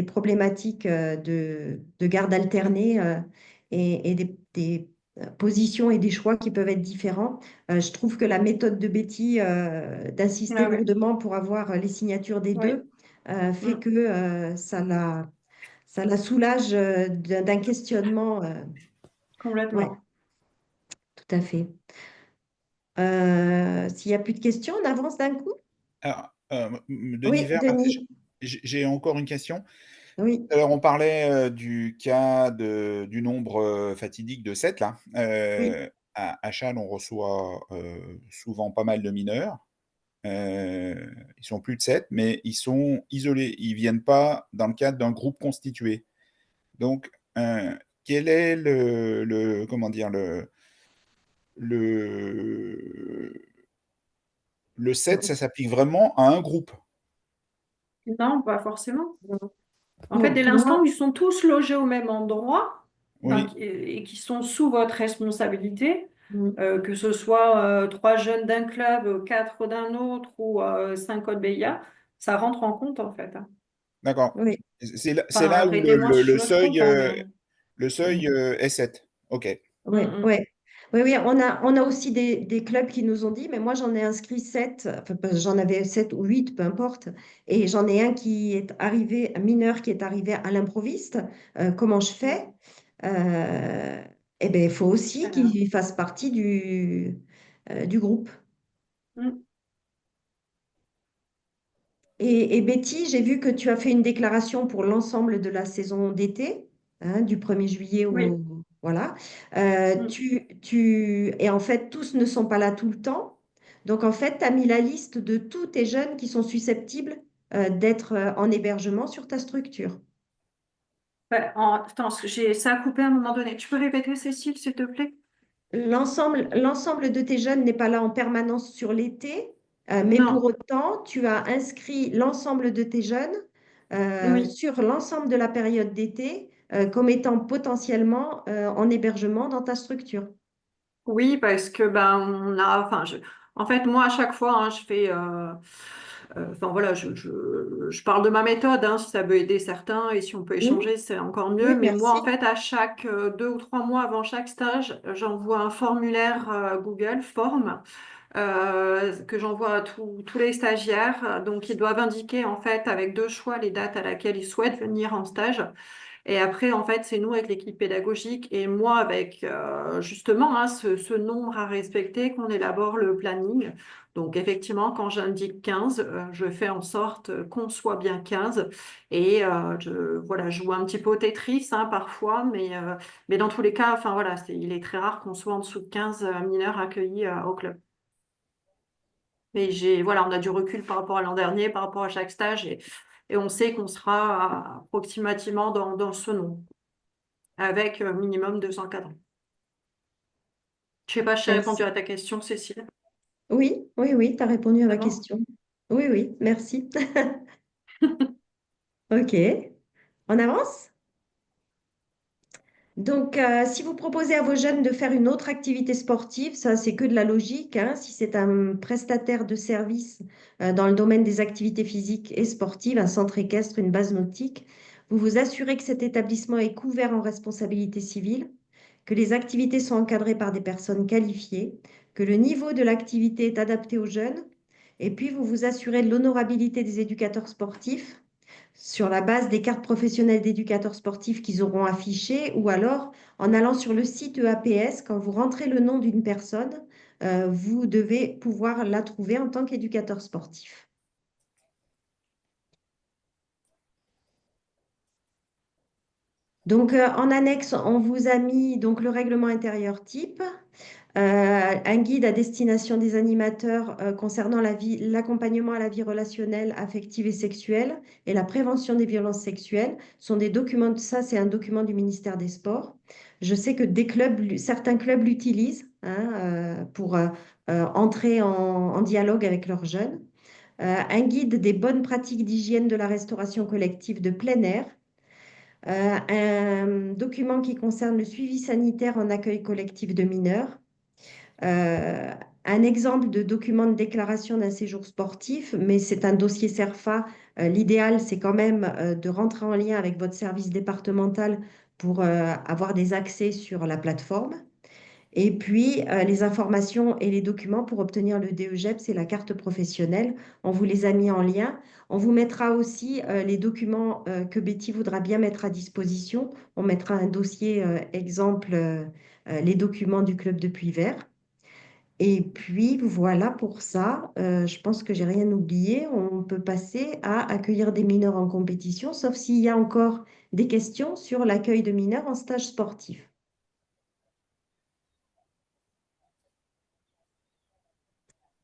problématiques de garde alternée et des positions et des choix qui peuvent être différents. Je trouve que la méthode de Betty d'insister Ah ouais, lourdement pour avoir les signatures des oui, deux fait mm, que ça la soulage d'un questionnement. Ouais, complètement. tout à fait. S'il n'y a plus de questions, on avance d'un coup? alors, Denis Oui, Vert, Denis. j'ai encore une question. Oui, Alors, on parlait du cas du nombre fatidique de 7 là. oui. À Châles, on reçoit souvent pas mal de mineurs. Ils sont plus de 7, mais ils sont isolés. Ils viennent pas dans le cadre d'un groupe constitué. Donc, euh, quel est comment dire, le, le 7, ça s'applique vraiment à un groupe. Non, pas forcément. En fait, Pour, dès pour l'instant moi, où ils sont tous logés au même endroit, enfin, Oui, et qui sont sous votre responsabilité, mm, que ce soit trois jeunes d'un club, quatre d'un autre ou cinq autres BIA, ça rentre en compte en fait, hein. d'accord. oui, C'est Enfin, là où arrêtez-moi si je me trompe, hein, mais le seuil est 7. OK. oui, mm, oui. Oui, oui, on a aussi des clubs qui nous ont dit, mais moi j'en ai inscrit 7, enfin, j'en avais 7 ou 8, peu importe, et j'en ai un qui est arrivé, un mineur qui est arrivé à l'improviste. Comment je mm. fais? Eh bien, il faut aussi Alors, qu'il fasse partie du groupe. mm. Et Betty, j'ai vu que tu as fait une déclaration pour l'ensemble de la saison d'été, hein, du 1er juillet Oui. au... Voilà. Mm. Et en fait, tous ne sont pas là tout le temps. Donc, en fait, tu as mis la liste de tous tes jeunes qui sont susceptibles d'être en hébergement sur ta structure. Ouais, attends, ça a coupé à un moment donné. Tu peux répéter, Cécile, s'il te plaît? L'ensemble de tes jeunes n'est pas là en permanence sur l'été, mais pour Non, autant, tu as inscrit l'ensemble de tes jeunes oui. sur l'ensemble de la période d'été comme étant potentiellement en hébergement dans ta structure. Oui, parce que ben enfin en fait moi à chaque fois hein, je fais enfin voilà je parle de ma méthode hein, si ça peut aider certains et si on peut Oui, échanger c'est encore mieux. oui, Mais moi en merci. fait à chaque 2 ou 3 mois avant chaque stage j'envoie un formulaire Google Form que j'envoie à tous les stagiaires. Donc ils doivent indiquer en fait avec deux choix les dates à laquelle ils souhaitent venir en stage. Et après, en fait, c'est nous avec l'équipe pédagogique et moi avec justement hein, ce nombre à respecter qu'on élabore le planning. Donc effectivement, quand j'indique 15, je fais en sorte qu'on soit bien 15. Et voilà, je joue un petit peu au Tetris hein, parfois, mais dans tous les cas, enfin voilà, il est très rare qu'on soit en dessous de 15 mineurs accueillis au club. Mais voilà, on a du recul par rapport à l'an dernier, par rapport à chaque stage, et on sait qu'on sera approximativement dans ce nombre avec minimum 200 cadres. Je sais pas si j'ai répondu Merci. à ta question, Cécile. Oui, oui, oui, tu as répondu à C'est ma bon? question. Oui, oui, merci. OK. On avance? Donc, si vous proposez à vos jeunes de faire une autre activité sportive, ça, c'est que de la logique, hein. Si c'est un prestataire de service dans le domaine des activités physiques et sportives, un centre équestre, une base nautique, vous vous assurez que cet établissement est couvert en responsabilité civile, que les activités sont encadrées par des personnes qualifiées, que le niveau de l'activité est adapté aux jeunes, et puis vous vous assurez de l'honorabilité des éducateurs sportifs sur la base des cartes professionnelles d'éducateurs sportifs qu'ils auront affichées, ou alors en allant sur le site EAPS, quand vous rentrez le nom d'une personne, vous devez pouvoir la trouver en tant qu'éducateur sportif. Donc, en annexe, on vous a mis donc, le règlement intérieur type, un guide à destination des animateurs concernant l'accompagnement à la vie relationnelle, affective et sexuelle et la prévention des violences sexuelles. Ce sont des documents, ça c'est un document du ministère des Sports. Je sais que certains clubs l'utilisent hein, pour entrer en dialogue avec leurs jeunes. Un guide des bonnes pratiques d'hygiène de la restauration collective de plein air. Un document qui concerne le suivi sanitaire en accueil collectif de mineurs. Euh, un exemple de document de déclaration d'un séjour sportif, mais c'est un dossier CERFA. L'idéal, c'est quand même de rentrer en lien avec votre service départemental pour avoir des accès sur la plateforme. Et puis, les informations et les documents pour obtenir le DEGEP, c'est la carte professionnelle. On vous les a mis en lien. On vous mettra aussi les documents que Betty voudra bien mettre à disposition. On mettra un dossier exemple, les documents du club de Puy-Vert. Et puis voilà pour ça. Je pense que j'ai rien oublié. On peut passer à accueillir des mineurs en compétition, sauf s'il y a encore des questions sur l'accueil de mineurs en stage sportif.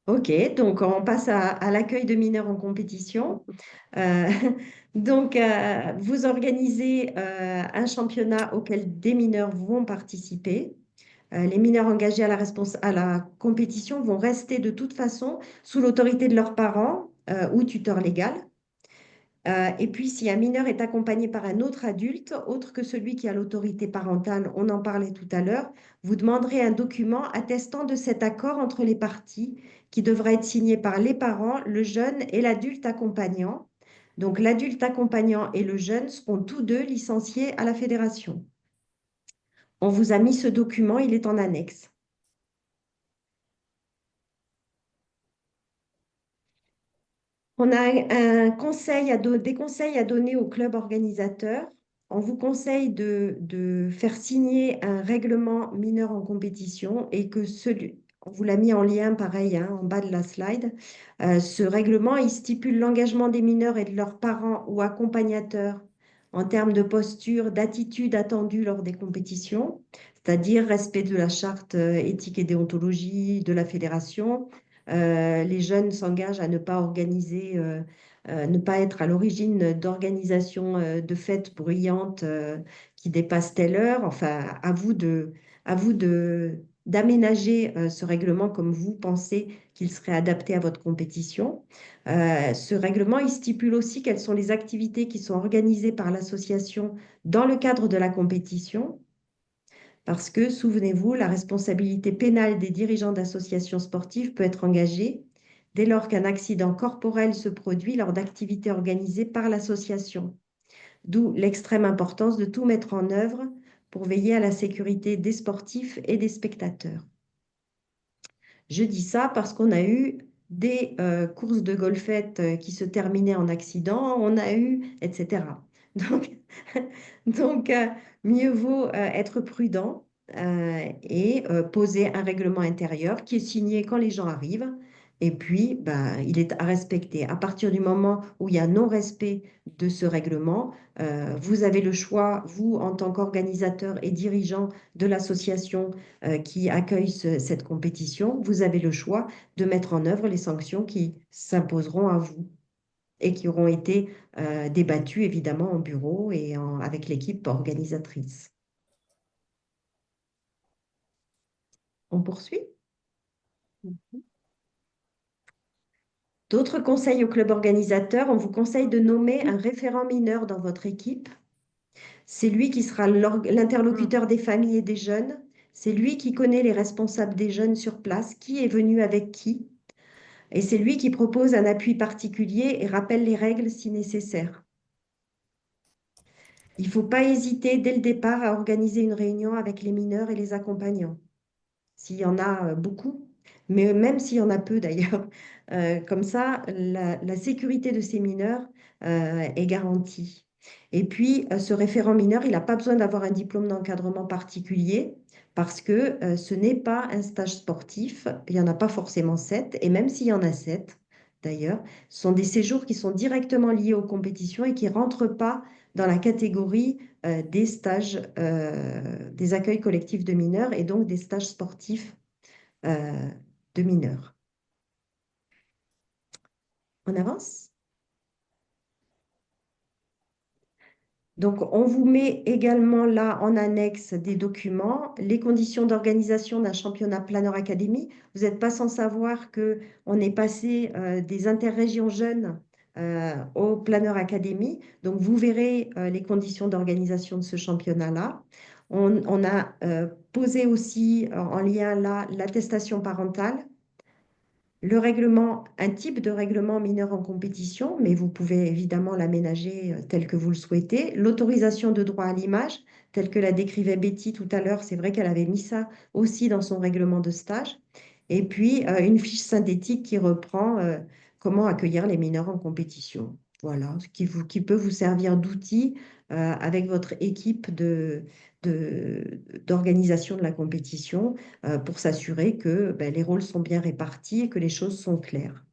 Ok, donc on passe à l'accueil de mineurs en compétition. Euh, vous organisez un championnat auquel des mineurs vont participer. Les mineurs engagés à la compétition vont rester de toute façon sous l'autorité de leurs parents ou tuteur légal. Et puis, si un mineur est accompagné par un autre adulte, autre que celui qui a l'autorité parentale, on en parlait tout à l'heure, vous demanderez un document attestant de cet accord entre les parties qui devra être signé par les parents, le jeune et l'adulte accompagnant. Donc, l'adulte accompagnant et le jeune seront tous deux licenciés à la fédération. On vous a mis ce document, il est en annexe. On a des conseils à donner au club organisateur. On vous conseille de faire signer un règlement mineur en compétition et on vous l'a mis en lien pareil hein, en bas de la slide. Ce règlement, il stipule l'engagement des mineurs et de leurs parents ou accompagnateurs en termes de posture, d'attitude attendue lors des compétitions, c'est-à-dire respect de la charte éthique et déontologie de la fédération. Les jeunes s'engagent à ne pas ne pas être à l'origine d'organisations de fêtes bruyantes qui dépassent telle heure. Enfin, à vous d'aménager ce règlement comme vous pensez qu'il serait adapté à votre compétition. Ce règlement, il stipule aussi quelles sont les activités qui sont organisées par l'association dans le cadre de la compétition. Parce que, souvenez-vous, la responsabilité pénale des dirigeants d'associations sportives peut être engagée dès lors qu'un accident corporel se produit lors d'activités organisées par l'association. D'où l'extrême importance de tout mettre en œuvre pour veiller à la sécurité des sportifs et des spectateurs. Je dis ça parce qu'on a eu des courses de golfettes qui se terminaient en accident, on a eu, etc. Donc, donc, mieux vaut être prudent et poser un règlement intérieur qui est signé quand les gens arrivent. Et puis, ben, il est à respecter. À partir du moment où il y a non-respect de ce règlement, vous avez le choix, vous, en tant qu'organisateur et dirigeant de l'association qui accueille cette compétition, vous avez le choix de mettre en œuvre les sanctions qui s'imposeront à vous et qui auront été débattues évidemment en bureau et avec l'équipe organisatrice. On poursuit? D'autres conseils au club organisateur, on vous conseille de nommer un référent mineur dans votre équipe. C'est lui qui sera l'interlocuteur des familles et des jeunes. C'est lui qui connaît les responsables des jeunes sur place, qui est venu avec qui. Et c'est lui qui propose un appui particulier et rappelle les règles si nécessaire. Il ne faut pas hésiter dès le départ à organiser une réunion avec les mineurs et les accompagnants, s'il y en a beaucoup, mais même s'il y en a peu d'ailleurs. Comme ça, la sécurité de ces mineurs est garantie. Et puis, ce référent mineur, il n'a pas besoin d'avoir un diplôme d'encadrement particulier parce que ce n'est pas un stage sportif. Il n'y en a pas forcément 7. Et même s'il y en a 7, d'ailleurs, ce sont des séjours qui sont directement liés aux compétitions et qui ne rentrent pas dans la catégorie des stages, des accueils collectifs de mineurs et donc des stages sportifs de mineurs. On avance? Donc, on vous met également là en annexe des documents, les conditions d'organisation d'un championnat Planeur Academy. Vous n'êtes pas sans savoir qu'on est passé des interrégions jeunes au Planeur Academy. Donc, vous verrez les conditions d'organisation de ce championnat-là. On a posé aussi en lien là l'attestation parentale. Le règlement, un type de règlement mineur en compétition, mais vous pouvez évidemment l'aménager tel que vous le souhaitez. L'autorisation de droit à l'image, telle que la décrivait Betty tout à l'heure, c'est vrai qu'elle avait mis ça aussi dans son règlement de stage. Et puis, une fiche synthétique qui reprend comment accueillir les mineurs en compétition. Voilà, qui peut vous servir d'outil avec votre équipe d'organisation de la compétition pour s'assurer que ben, les rôles sont bien répartis et que les choses sont claires.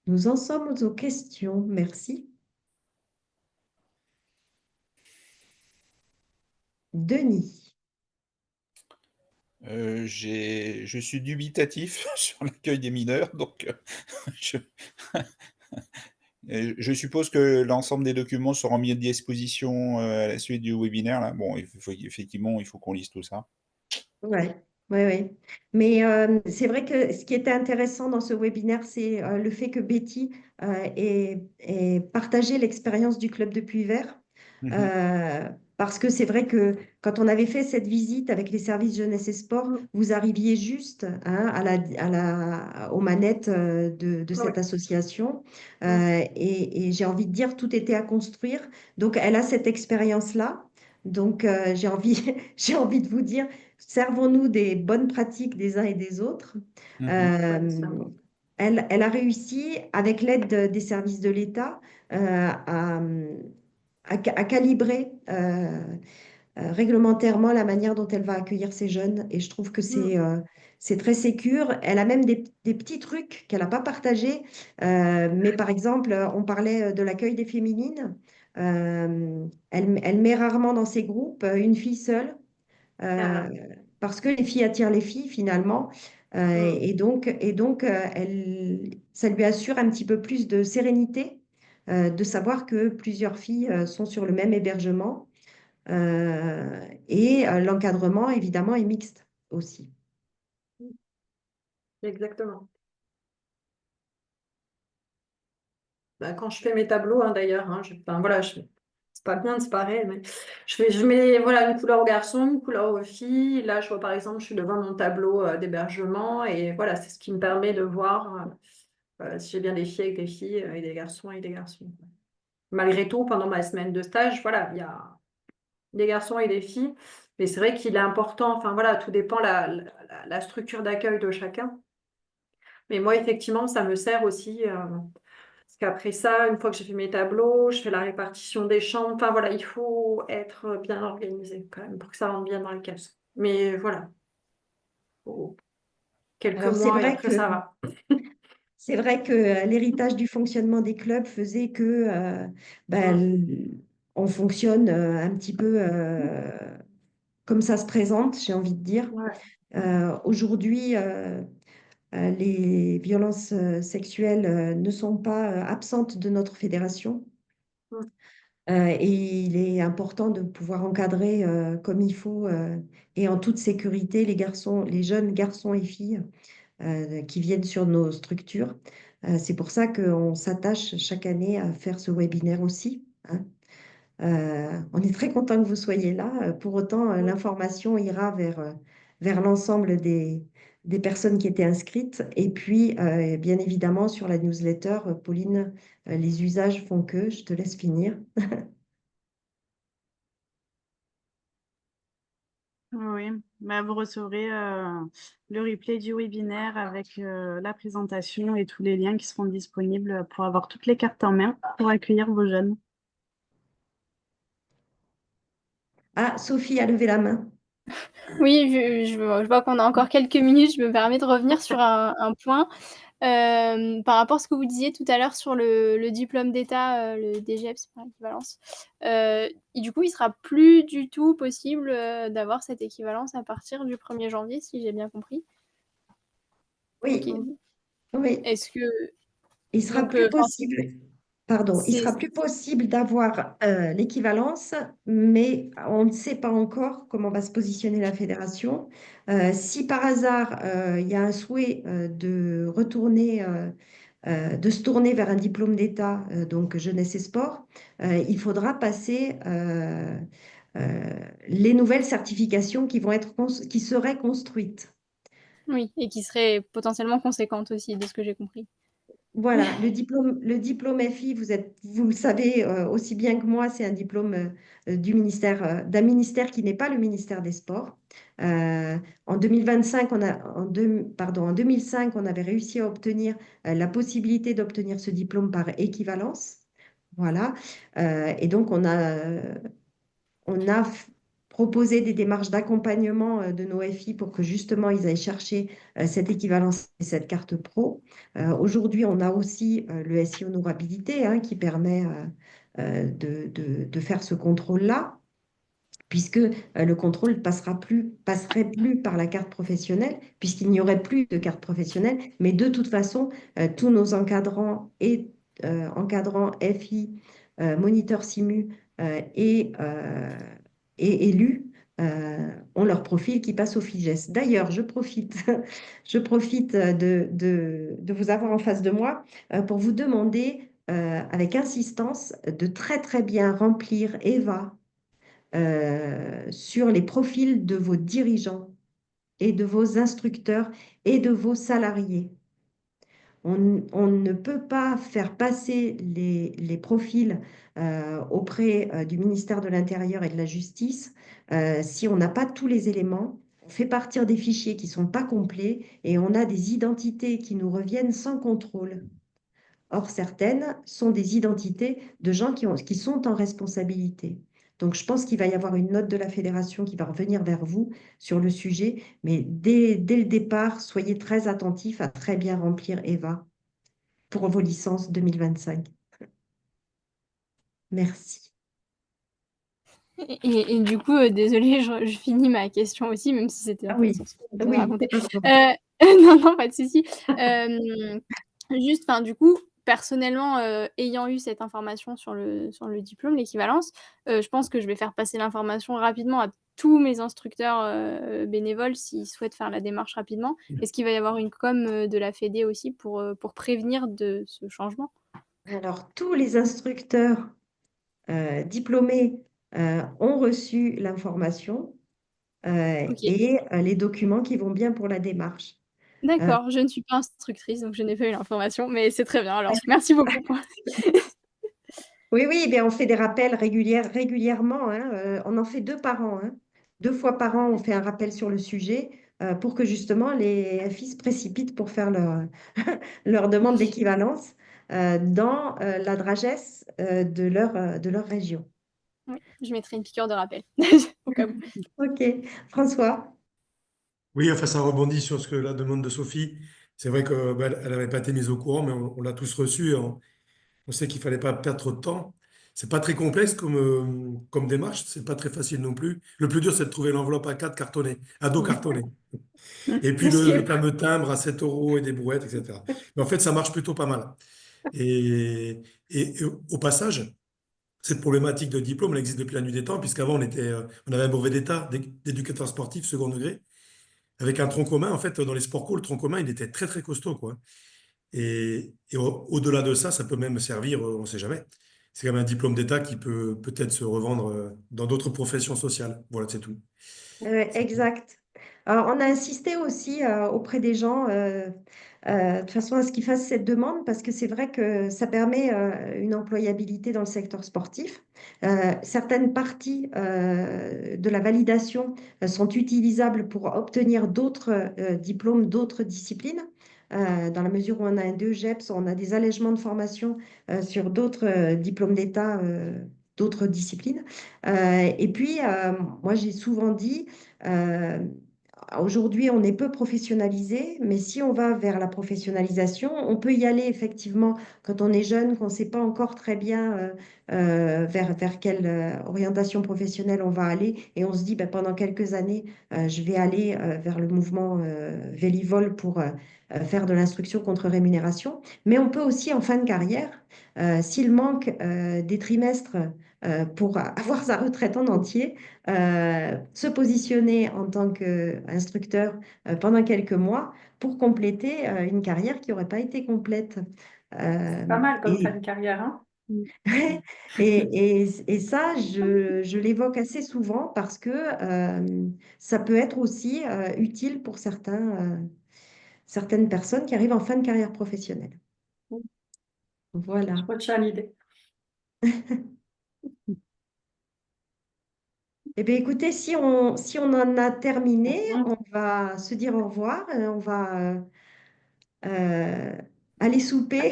Nous en sommes aux questions. Merci. Denis. Je suis dubitatif sur l'accueil des mineurs, donc je, je suppose que l'ensemble des documents seront mis à disposition à la suite du webinaire, là. Bon, effectivement, il faut qu'on lise tout ça. Ouais, ouais, ouais. Mais c'est vrai que ce qui était intéressant dans ce webinaire, c'est le fait que Betty ait partagé l'expérience du club de Puy-Vert. Mhm. Euh, Parce que c'est vrai que quand on avait fait cette visite avec les services jeunesse et sport, Mm. vous arriviez juste hein, aux manettes de Ouais. cette association. Mm. Et j'ai envie de dire, tout était à construire. Donc, elle a cette expérience-là. Donc, j'ai envie de vous dire, servons-nous des bonnes pratiques des uns et des autres. Mhm. Ouais, c'est Euh, important. Elle a réussi, avec l'aide des services de l'État, à calibrer réglementairement la manière dont elle va accueillir ces jeunes. Et je trouve que Mm. c'est très sécure. Elle a même des petits trucs qu'elle n'a pas partagés. Mais par exemple, on parlait de l'accueil des féminines. Elle met rarement dans ses groupes une fille seule euh, Ah. parce que les filles attirent les filles finalement. Mm. Ça lui assure un petit peu plus de sérénité de savoir que plusieurs filles sont sur le même hébergement. L'encadrement, évidemment, est mixte aussi. Exactement. Bah, quand je fais mes tableaux, hein, d'ailleurs, hein, enfin, voilà, c'est pas bien de se parer, mais je mets voilà, une couleur aux garçons, une couleur aux filles. Là, je vois par exemple, je suis devant mon tableau d'hébergement et voilà, c'est ce qui me permet de voir si j'ai bien des filles avec des filles et des garçons avec des garçons. Malgré tout, pendant ma semaine de stage, voilà, il y a des garçons et des filles, mais c'est vrai qu'il est important, enfin voilà, tout dépend la structure d'accueil de chacun. Mais moi, effectivement, ça me sert aussi. Parce qu'après ça, une fois que j'ai fait mes tableaux, je fais la répartition des chambres. Enfin voilà, il faut être bien organisé quand même pour que ça rentre bien dans les cases. Mais voilà, faut quelques Alors, mois et après ça va. c'est vrai que l'héritage du fonctionnement des clubs faisait que ben, Mm. on fonctionne un petit peu comme ça se présente, j'ai envie de dire. Ouais. Aujourd'hui, les violences sexuelles ne sont pas absentes de notre fédération. Mm. Et il est important de pouvoir encadrer comme il faut et en toute sécurité les jeunes garçons et filles qui viennent sur nos structures. C'est pour ça qu'on s'attache chaque année à faire ce webinaire aussi, hein. On est très content que vous soyez là. Pour autant, Mm. l'information ira vers l'ensemble des personnes qui étaient inscrites. Et puis, bien évidemment, sur la newsletter, Pauline, les usages font que, je te laisse finir. Oui, bah, vous recevrez le replay du webinaire avec la présentation et tous les liens qui seront disponibles pour avoir toutes les cartes en main pour accueillir vos jeunes. Ah, Sophie a levé la main. Oui, je vois qu'on a encore quelques minutes. Je me permets de revenir sur un point. Par rapport à ce que vous disiez tout à l'heure sur le diplôme d'État, le DGEPS par équivalence. Et du coup, il sera plus du tout possible d'avoir cette équivalence à partir du 1er janvier, si j'ai bien compris. Ok. Oui, oui. Est-ce que Il sera donc plus enfin, possible, pardon, il c'est sera plus possible d'avoir l'équivalence, mais on ne sait pas encore comment va se positionner la fédération. Si par hasard il y a un souhait de se tourner vers un diplôme d'État, donc jeunesse et sport, il faudra passer les nouvelles certifications qui seraient construites. oui, et qui serait potentiellement conséquente aussi, de ce que j'ai compris. Voilà, le diplôme FI, vous le savez aussi bien que moi, c'est un diplôme d'un ministère qui n'est pas le ministère des Sports. En 2025, en 2005, on avait réussi à obtenir la possibilité d'obtenir ce diplôme par équivalence. Voilà. Et donc, on a proposé des démarches d'accompagnement de nos FI pour que justement ils aillent chercher cette équivalence et cette carte pro. Aujourd'hui, on a aussi le SI Honorabilité hein, qui permet de faire ce contrôle-là. puisque le contrôle passerait plus par la carte professionnelle, puisqu'il n'y aurait plus de carte professionnelle. Mais de toute façon, tous nos encadrants FI, moniteurs SIMU et élus ont leur profil qui passe au FIGES. D'ailleurs, je profite de vous avoir en face de moi pour vous demander avec insistance de très très bien remplir EVA sur les profils de vos dirigeants et de vos instructeurs et de vos salariés. On ne peut pas faire passer les profils auprès du ministère de l'Intérieur et de la Justice si on n'a pas tous les éléments. On fait partir des fichiers qui ne sont pas complets et on a des identités qui nous reviennent sans contrôle. Or, certaines sont des identités de gens qui sont en responsabilité. Donc, je pense qu'il va y avoir une note de la fédération qui va revenir vers vous sur le sujet, mais dès le départ, soyez très attentifs à très bien remplir EVA pour vos licences 2025. Merci. Et du coup, désolée, je finis ma question aussi, même si c'était un peu Oui, sur ce que vous oui. racontez. Non, pas de souci. Juste, du coup, personnellement, ayant eu cette information sur le diplôme, l'équivalence, je pense que je vais faire passer l'information rapidement à tous mes instructeurs bénévoles s'ils souhaitent faire la démarche rapidement. Est-ce qu'il va y avoir une com de la Fédé aussi pour prévenir de ce changement? Alors, tous les instructeurs diplômés ont reçu l'information Ok. et les documents qui vont bien pour la démarche. D'accord, je ne suis pas instructrice, donc je n'ai pas eu l'information, mais c'est très bien alors. Merci beaucoup. Oui, oui, bien, on fait des rappels régulièrement, hein, on en fait 2 par an, hein. 2 fois par an, on fait un rappel sur le sujet pour que justement les FI se précipitent pour faire leur demande d'équivalence dans la DRAGES de leur région. Oui, je mettrai une piqûre de rappel, au cas où. Ok, François. Oui, enfin, ça rebondit sur ce que la demande de Sophie. C'est vrai qu'elle n'avait pas été mise au courant, mais on l'a tous reçu. On sait qu'il fallait pas perdre trop de temps. C'est pas très complexe comme démarche, c'est pas très facile non plus. Le plus dur, c'est de trouver l'enveloppe A4 cartonnée, à dos cartonné. Et puis le fameux timbre à 7 euros et des brouettes, etc. Mais en fait, ça marche plutôt pas mal. Et au passage, cette problématique de diplôme, elle existe depuis la nuit des temps, puisqu'avant, on avait un brevet d'état d'éducateur sportif second degré, avec un tronc commun. En fait, dans les sports co, le tronc commun, il était très, très costaud, quoi. Et au-delà de ça, ça peut même servir, on ne sait jamais. C'est quand même un diplôme d'État qui peut peut-être se revendre dans d'autres professions sociales. Voilà, c'est tout. Exact. Alors, on a insisté aussi auprès des gens de façon à ce qu'ils fassent cette demande parce que c'est vrai que ça permet une employabilité dans le secteur sportif. Certaines parties de la validation sont utilisables pour obtenir d'autres diplômes, d'autres disciplines. Dans la mesure où on a un 2 GEPS, on a des allègements de formation sur d'autres diplômes d'État, d'autres disciplines. Et puis, moi, j'ai souvent dit, euh, aujourd'hui, on est peu professionnalisé, mais si on va vers la professionnalisation, on peut y aller effectivement quand on est jeune, qu'on ne sait pas encore très bien vers quelle orientation professionnelle on va aller, et on se dit, ben, pendant quelques années, je vais aller vers le mouvement Vélivol pour faire de l'instruction contre rémunération. Mais on peut aussi, en fin de carrière, s'il manque des trimestres pour avoir sa retraite en entier, se positionner en tant qu'instructeur pendant quelques mois pour compléter une carrière qui n'aurait pas été complète. Pas mal comme fin Et, de carrière, hein? et ça, je l'évoque assez souvent parce que ça peut être aussi utile pour certaines personnes qui arrivent en fin de carrière professionnelle. Voilà. Je retiens l'idée. Eh bien, écoutez, si on en a terminé, on va se dire au revoir. On va euh, aller souper.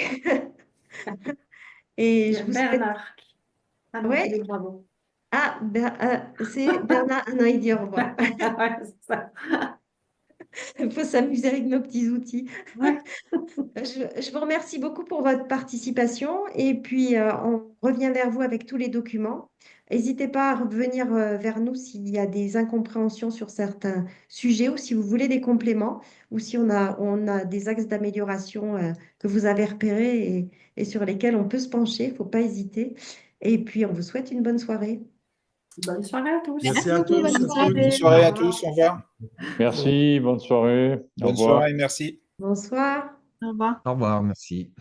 Il Et y a je vous souhaite. Bernard. Ah non, Ouais. il est bravo. Ah, c'est Bernard. Ah non, il dit au revoir. Ouais, c'est ça. Il faut s'amuser avec nos petits outils. Ouais. Je vous remercie beaucoup pour votre participation et puis on revient vers vous avec tous les documents. N'hésitez pas à revenir vers nous s'il y a des incompréhensions sur certains sujets ou si vous voulez des compléments ou si on a des axes d'amélioration que vous avez repérés et sur lesquels on peut se pencher. Il ne faut pas hésiter. Et puis, on vous souhaite une bonne soirée. Bonne soirée à tous. Merci à beaucoup, tous. bonne À très soirée. Bonne vite. soirée à Au revoir. tous. Au revoir. Merci, bonne soirée. Au Bonne revoir. soirée. Merci. Bonsoir. Au revoir. Au revoir, merci.